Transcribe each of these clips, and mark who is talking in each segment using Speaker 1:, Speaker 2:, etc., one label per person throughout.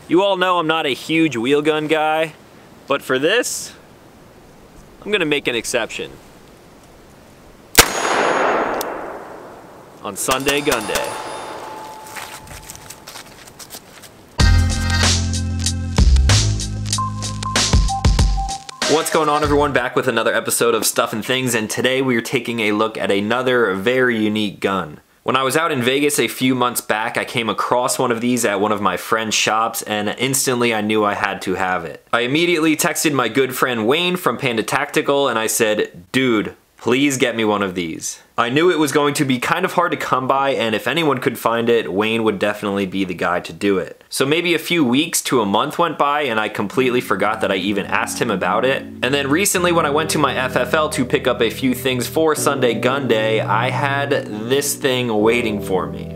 Speaker 1: You all know I'm not a huge wheel gun guy, but for this, I'm gonna make an exception. On Sunday GUNDAY. What's going on, everyone? Back with another episode of Stuff and Things, and today we are taking a look at another very unique gun. When I was out in Vegas a few months back, I came across one of these at one of my friend's shops, and instantly I knew I had to have it. I immediately texted my good friend Wayne from Panda Tactical and I said, dude, please get me one of these. I knew it was going to be kind of hard to come by, and if anyone could find it, Wayne would definitely be the guy to do it. So maybe a few weeks to a month went by and I completely forgot that I even asked him about it. And then recently when I went to my FFL to pick up a few things for Sunday GUNDAY, I had this thing waiting for me.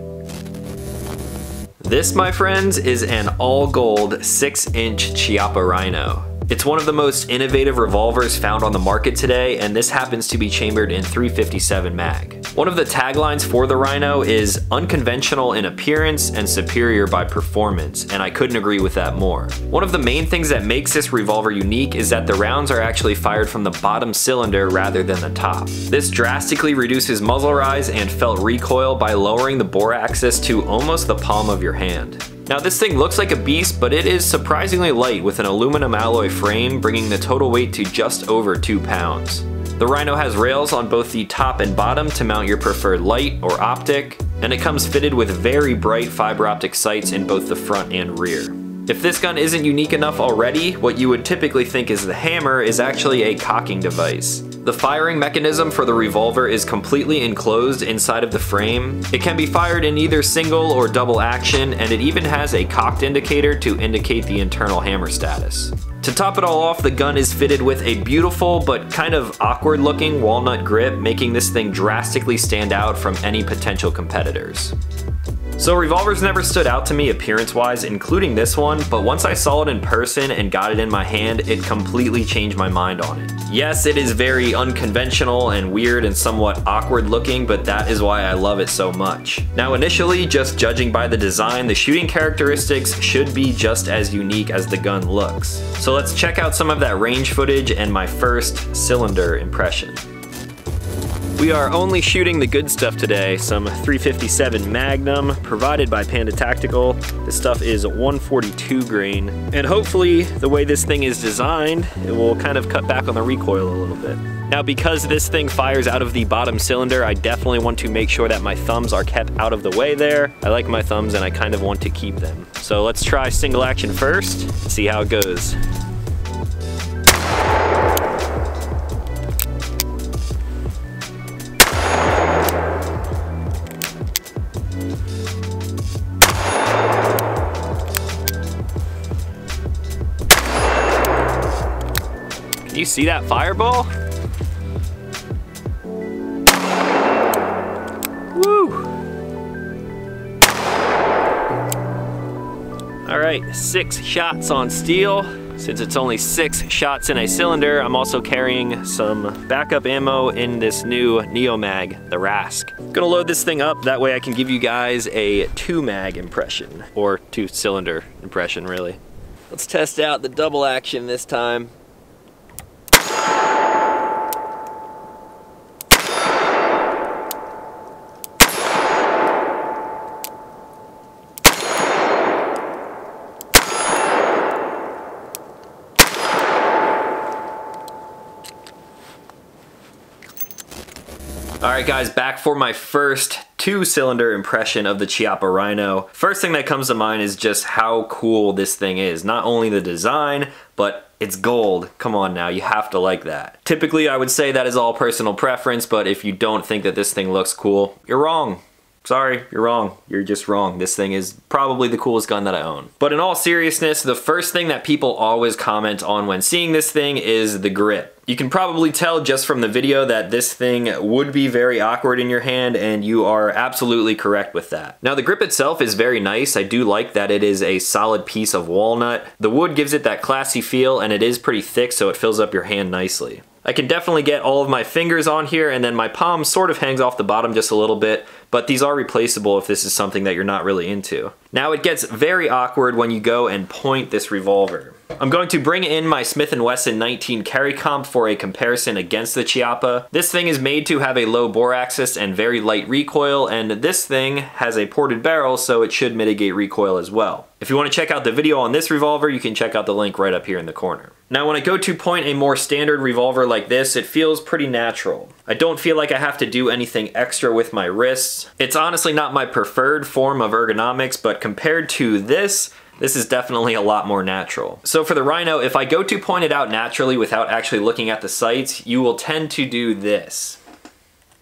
Speaker 1: This, my friends, is an all-gold 6-inch Chiappa Rhino. It's one of the most innovative revolvers found on the market today, and this happens to be chambered in .357 mag. One of the taglines for the Rhino is unconventional in appearance and superior by performance, and I couldn't agree with that more. One of the main things that makes this revolver unique is that the rounds are actually fired from the bottom cylinder rather than the top. This drastically reduces muzzle rise and felt recoil by lowering the bore axis to almost the palm of your hand. Now this thing looks like a beast, but it is surprisingly light with an aluminum alloy frame, bringing the total weight to just over 2 pounds. The Rhino has rails on both the top and bottom to mount your preferred light or optic, and it comes fitted with very bright fiber optic sights in both the front and rear. If this gun isn't unique enough already, what you would typically think is the hammer is actually a cocking device. The firing mechanism for the revolver is completely enclosed inside of the frame. It can be fired in either single or double action, and it even has a cocked indicator to indicate the internal hammer status. To top it all off, the gun is fitted with a beautiful but kind of awkward looking walnut grip, making this thing drastically stand out from any potential competitors. So revolvers never stood out to me appearance-wise, including this one, but once I saw it in person and got it in my hand, it completely changed my mind on it. Yes, it is very unconventional and weird and somewhat awkward looking, but that is why I love it so much. Now initially, just judging by the design, the shooting characteristics should be just as unique as the gun looks. So let's check out some of that range footage and my first cylinder impression. We are only shooting the good stuff today, some .357 Magnum provided by Panda Tactical. This stuff is 142 grain, and hopefully the way this thing is designed, it will kind of cut back on the recoil a little bit. Now because this thing fires out of the bottom cylinder, I definitely want to make sure that my thumbs are kept out of the way there. I like my thumbs and I kind of want to keep them. So let's try single action first, see how it goes. Can you see that fireball? Woo! All right, 6 shots on steel. Since it's only 6 shots in a cylinder, I'm also carrying some backup ammo in this new Neo Mag, the Rask. Gonna load this thing up, that way I can give you guys a 2 mag impression, or 2 cylinder impression really. Let's test out the double action this time. Alright guys, back for my first 2-cylinder impression of the Chiappa Rhino. First thing that comes to mind is just how cool this thing is. Not only the design, but it's gold. Come on now, you have to like that. Typically I would say that is all personal preference, but if you don't think that this thing looks cool, you're wrong. Sorry, you're wrong. You're just wrong. This thing is probably the coolest gun that I own. But in all seriousness, the first thing that people always comment on when seeing this thing is the grip. You can probably tell just from the video that this thing would be very awkward in your hand, and you are absolutely correct with that. Now the grip itself is very nice. I do like that it is a solid piece of walnut. The wood gives it that classy feel, and it is pretty thick, so it fills up your hand nicely. I can definitely get all of my fingers on here, and then my palm sort of hangs off the bottom just a little bit, but these are replaceable if this is something that you're not really into. Now it gets very awkward when you go and point this revolver. I'm going to bring in my Smith & Wesson 19 Carry Comp for a comparison against the Chiappa. This thing is made to have a low bore axis and very light recoil, and this thing has a ported barrel, so it should mitigate recoil as well. If you want to check out the video on this revolver, you can check out the link right up here in the corner. Now when I go to point a more standard revolver like this, it feels pretty natural. I don't feel like I have to do anything extra with my wrists. It's honestly not my preferred form of ergonomics, but compared to this is definitely a lot more natural. So for the Rhino, if I go to point it out naturally without actually looking at the sights, you will tend to do this.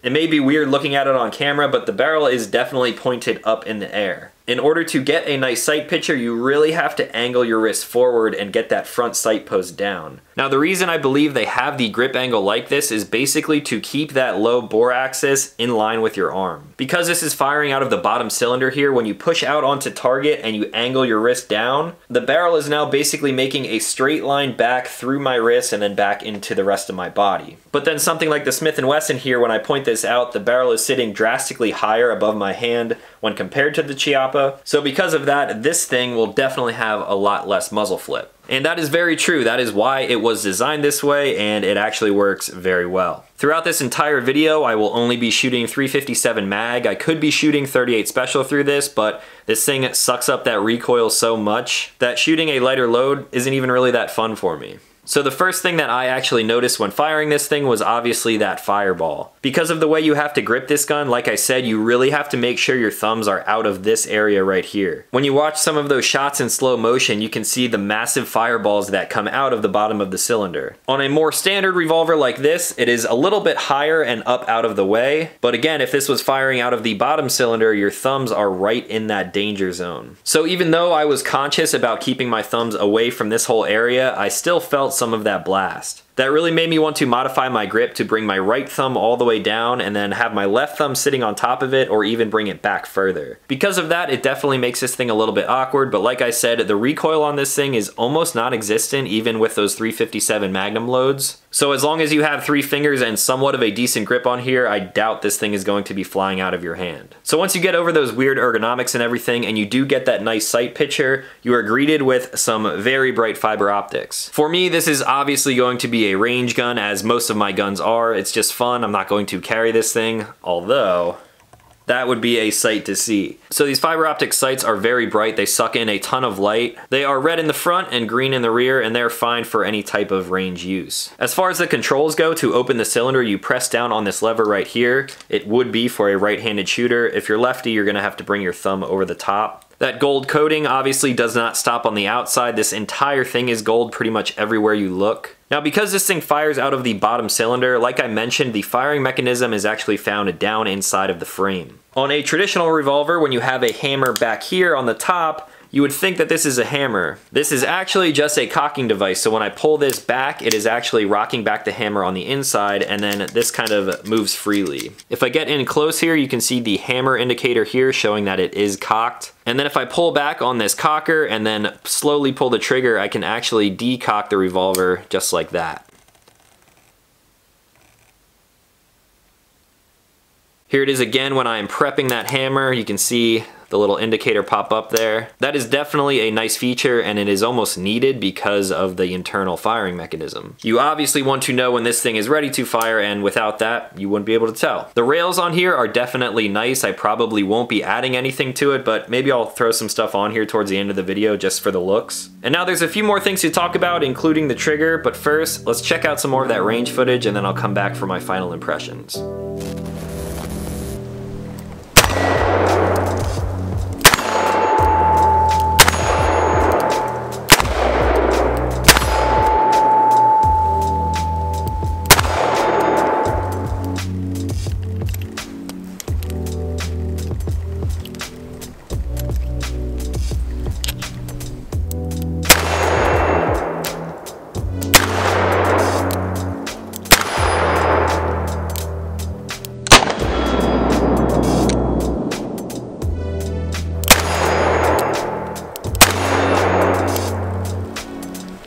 Speaker 1: It may be weird looking at it on camera, but the barrel is definitely pointed up in the air. In order to get a nice sight picture, you really have to angle your wrist forward and get that front sight post down. Now the reason I believe they have the grip angle like this is basically to keep that low bore axis in line with your arm. Because this is firing out of the bottom cylinder here, when you push out onto target and you angle your wrist down, the barrel is now basically making a straight line back through my wrist and then back into the rest of my body. But then something like the Smith & Wesson here, when I point this out, the barrel is sitting drastically higher above my hand when compared to the Chiappa. So because of that, this thing will definitely have a lot less muzzle flip. And that is very true. That is why it was designed this way, and it actually works very well. Throughout this entire video, I will only be shooting 357 mag. I could be shooting 38 special through this, but this thing sucks up that recoil so much that shooting a lighter load isn't even really that fun for me. So the first thing that I actually noticed when firing this thing was obviously that fireball. Because of the way you have to grip this gun, like I said, you really have to make sure your thumbs are out of this area right here. When you watch some of those shots in slow motion, you can see the massive fireballs that come out of the bottom of the cylinder. On a more standard revolver like this, it is a little bit higher and up out of the way. But again, if this was firing out of the bottom cylinder, your thumbs are right in that danger zone. So even though I was conscious about keeping my thumbs away from this whole area, I still felt some of that blast. That really made me want to modify my grip to bring my right thumb all the way down and then have my left thumb sitting on top of it, or even bring it back further. Because of that, it definitely makes this thing a little bit awkward, but like I said, the recoil on this thing is almost non-existent even with those 357 Magnum loads. So as long as you have 3 fingers and somewhat of a decent grip on here, I doubt this thing is going to be flying out of your hand. So once you get over those weird ergonomics and everything, and you do get that nice sight picture, you are greeted with some very bright fiber optics. For me, this is obviously going to be a range gun, as most of my guns are. It's just fun. I'm not going to carry this thing, although that would be a sight to see. So these fiber optic sights are very bright. They suck in a ton of light. They are red in the front and green in the rear, and they're fine for any type of range use. As far as the controls go, to open the cylinder, you press down on this lever right here. It would be for a right-handed shooter. If you're lefty, you're gonna have to bring your thumb over the top. That gold coating obviously does not stop on the outside. This entire thing is gold pretty much everywhere you look. Now, because this thing fires out of the bottom cylinder, like I mentioned, the firing mechanism is actually found down inside of the frame. On a traditional revolver, when you have a hammer back here on the top, you would think that this is a hammer. This is actually just a cocking device, so when I pull this back, it is actually rocking back the hammer on the inside, and then this kind of moves freely. If I get in close here, you can see the hammer indicator here showing that it is cocked. And then if I pull back on this cocker and then slowly pull the trigger, I can actually decock the revolver just like that. Here it is again when I am prepping that hammer. You can see the little indicator pop up there. That is definitely a nice feature, and it is almost needed because of the internal firing mechanism. You obviously want to know when this thing is ready to fire, and without that, you wouldn't be able to tell. The rails on here are definitely nice. I probably won't be adding anything to it, but maybe I'll throw some stuff on here towards the end of the video just for the looks. And now there's a few more things to talk about, including the trigger, but first, let's check out some more of that range footage, and then I'll come back for my final impressions.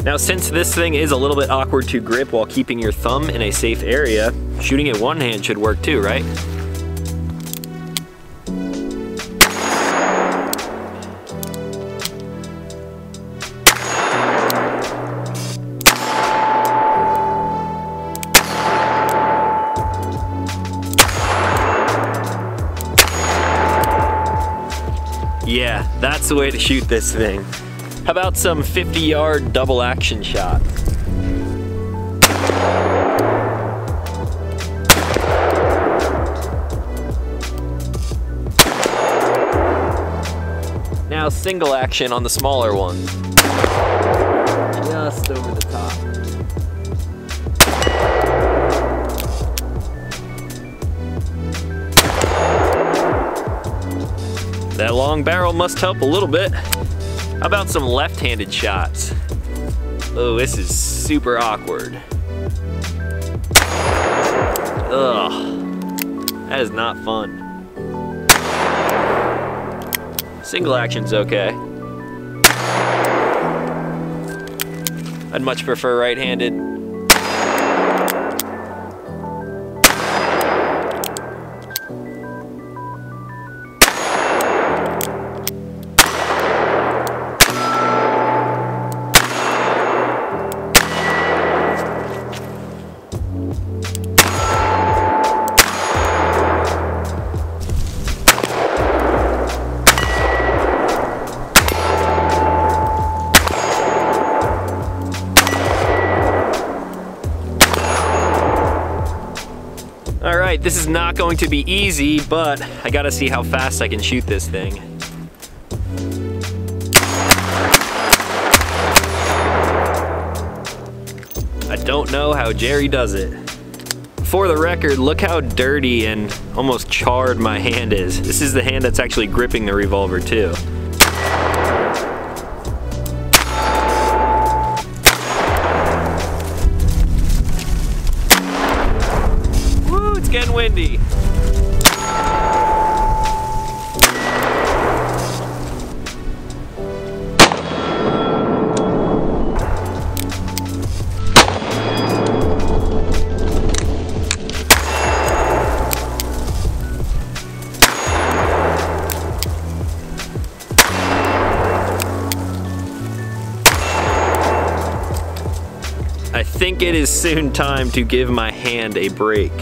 Speaker 1: Now, since this thing is a little bit awkward to grip while keeping your thumb in a safe area, shooting it one hand should work too, right? the way to shoot this thing. How about some 50-yard double action shot? Now single action on the smaller one. Just over the top. That long barrel must help a little bit. How about some left-handed shots? Oh, this is super awkward. Ugh, that is not fun. Single action's okay. I'd much prefer right-handed. Alright, this is not going to be easy, but I gotta see how fast I can shoot this thing. I don't know how Jerry does it. For the record, look how dirty and almost charred my hand is. This is the hand that's actually gripping the revolver too. Getting windy. I think it is soon time to give my hand a break.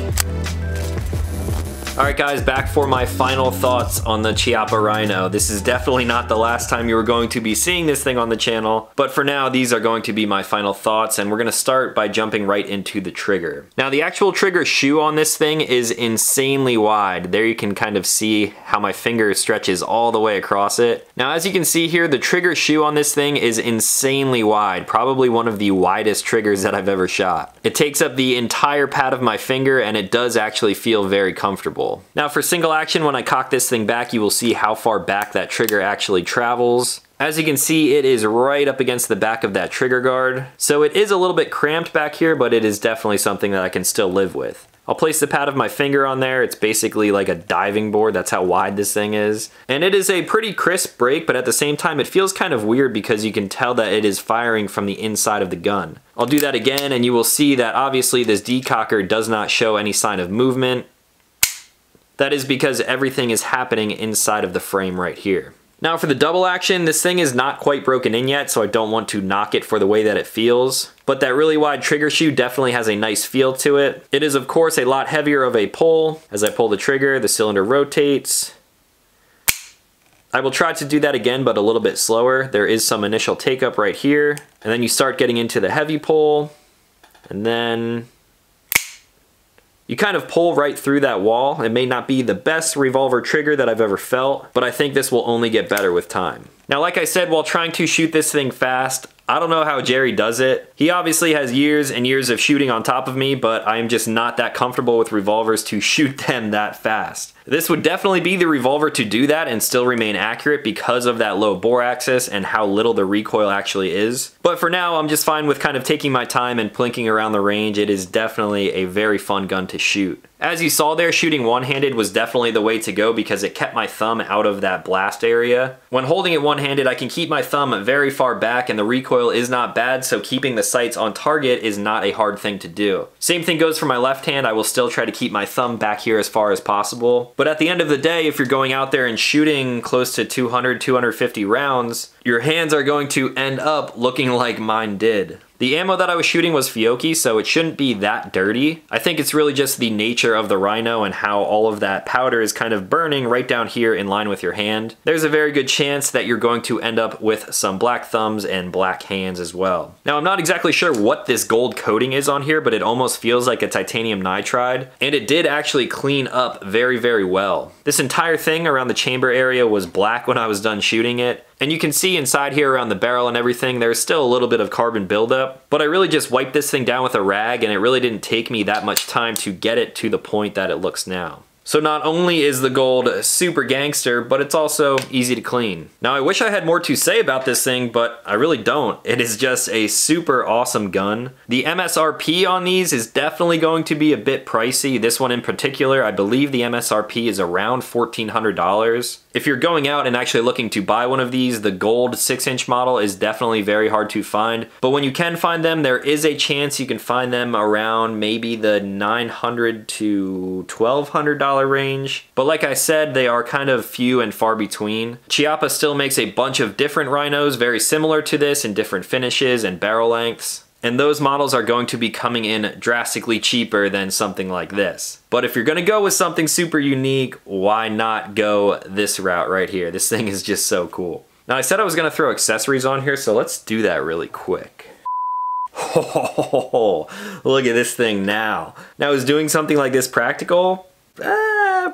Speaker 1: Alright guys, back for my final thoughts on the Chiappa Rhino. This is definitely not the last time you are going to be seeing this thing on the channel, but for now these are going to be my final thoughts, and we're going to start by jumping right into the trigger. Now the actual trigger shoe on this thing is insanely wide. There you can kind of see how my finger stretches all the way across it. Now as you can see here, the trigger shoe on this thing is insanely wide, probably one of the widest triggers that I've ever shot. It takes up the entire pad of my finger, and it does actually feel very comfortable. Now for single action, when I cock this thing back, you will see how far back that trigger actually travels. As you can see, it is right up against the back of that trigger guard. So it is a little bit cramped back here, but it is definitely something that I can still live with. I'll place the pad of my finger on there. It's basically like a diving board. That's how wide this thing is. And it is a pretty crisp break, but at the same time, it feels kind of weird because you can tell that it is firing from the inside of the gun. I'll do that again, and you will see that obviously this decocker does not show any sign of movement. That is because everything is happening inside of the frame right here. Now for the double action, this thing is not quite broken in yet, so I don't want to knock it for the way that it feels. But that really wide trigger shoe definitely has a nice feel to it. It is of course a lot heavier of a pull. As I pull the trigger, the cylinder rotates. I will try to do that again, but a little bit slower. There is some initial take up right here. And then you start getting into the heavy pull. And then you kind of pull right through that wall. It may not be the best revolver trigger that I've ever felt, but I think this will only get better with time. Now, like I said, while trying to shoot this thing fast, I don't know how Jerry does it. He obviously has years and years of shooting on top of me, but I am just not that comfortable with revolvers to shoot them that fast. This would definitely be the revolver to do that and still remain accurate because of that low bore axis and how little the recoil actually is. But for now, I'm just fine with kind of taking my time and plinking around the range. It is definitely a very fun gun to shoot. As you saw there, shooting one-handed was definitely the way to go because it kept my thumb out of that blast area. When holding it one-handed, I can keep my thumb very far back and the recoil is not bad, so keeping the sights on target is not a hard thing to do. Same thing goes for my left hand. I will still try to keep my thumb back here as far as possible. But at the end of the day, if you're going out there and shooting close to 200, 250 rounds, your hands are going to end up looking like mine did. The ammo that I was shooting was Fiocchi, so it shouldn't be that dirty. I think it's really just the nature of the Rhino and how all of that powder is kind of burning right down here in line with your hand. There's a very good chance that you're going to end up with some black thumbs and black hands as well. Now, I'm not exactly sure what this gold coating is on here, but it almost feels like a titanium nitride, and it did actually clean up very, very well. This entire thing around the chamber area was black when I was done shooting it. And you can see inside here around the barrel and everything, there's still a little bit of carbon buildup, but I really just wiped this thing down with a rag, and it really didn't take me that much time to get it to the point that it looks now. So not only is the gold super gangster, but it's also easy to clean. Now, I wish I had more to say about this thing, but I really don't. It is just a super awesome gun. The MSRP on these is definitely going to be a bit pricey. This one in particular, I believe the MSRP is around $1,400. If you're going out and actually looking to buy one of these, the gold 6-inch model is definitely very hard to find. But when you can find them, there is a chance you can find them around maybe the $900 to $1,200 range. But like I said, they are kind of few and far between. Chiappa still makes a bunch of different Rhinos very similar to this in different finishes and barrel lengths. And those models are going to be coming in drastically cheaper than something like this. But if you're gonna go with something super unique, why not go this route right here? This thing is just so cool. Now, I said I was gonna throw accessories on here, so let's do that really quick. Oh, look at this thing now. Now, is doing something like this practical?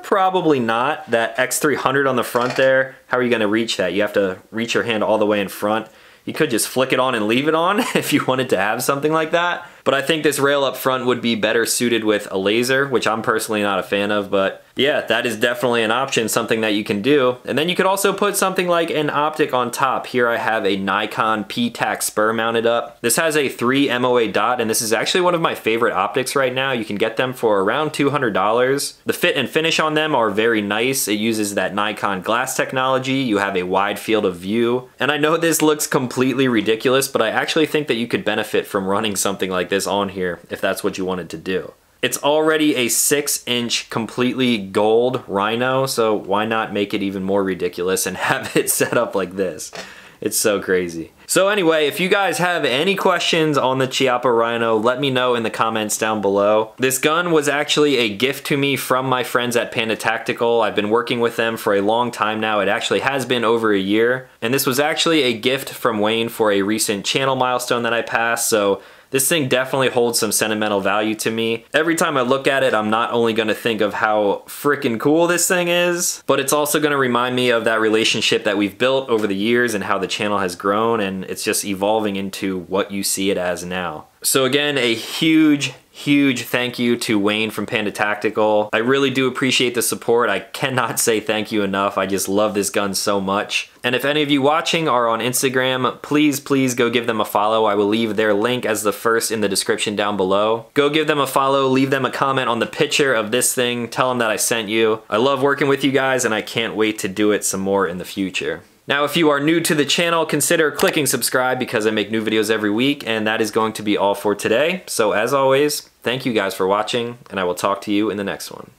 Speaker 1: Probably not. That X300 on the front there, how are you gonna reach that? You have to reach your hand all the way in front. You could just flick it on and leave it on if you wanted to have something like that. But I think this rail up front would be better suited with a laser, which I'm personally not a fan of, but yeah, that is definitely an option, something that you can do. And then you could also put something like an optic on top. Here I have a Nikon P-Tac spur mounted up. This has a 3 MOA dot, and this is actually one of my favorite optics right now. You can get them for around $200. The fit and finish on them are very nice. It uses that Nikon glass technology. You have a wide field of view. And I know this looks completely ridiculous, but I actually think that you could benefit from running something like this on here if that's what you wanted to do. It's already a 6-inch completely gold Rhino, so why not make it even more ridiculous and have it set up like this? It's so crazy. So anyway, if you guys have any questions on the Chiappa Rhino, let me know in the comments down below. This gun was actually a gift to me from my friends at Panda Tactical. I've been working with them for a long time now. It actually has been over a year. And this was actually a gift from Wayne for a recent channel milestone that I passed, so this thing definitely holds some sentimental value to me. Every time I look at it, I'm not only gonna think of how freaking cool this thing is, but it's also gonna remind me of that relationship that we've built over the years and how the channel has grown, and it's just evolving into what you see it as now. So again, a huge thank you to Wayne from Panda Tactical. I really do appreciate the support. I cannot say thank you enough. I just love this gun so much. And if any of you watching are on Instagram, please go give them a follow. I will leave their link as the first in the description down below. Go give them a follow, leave them a comment on the picture of this thing, tell them that I sent you. I love working with you guys, and I can't wait to do it some more in the future. Now, if you are new to the channel, consider clicking subscribe because I make new videos every week, and that is going to be all for today. So as always, thank you guys for watching, and I will talk to you in the next one.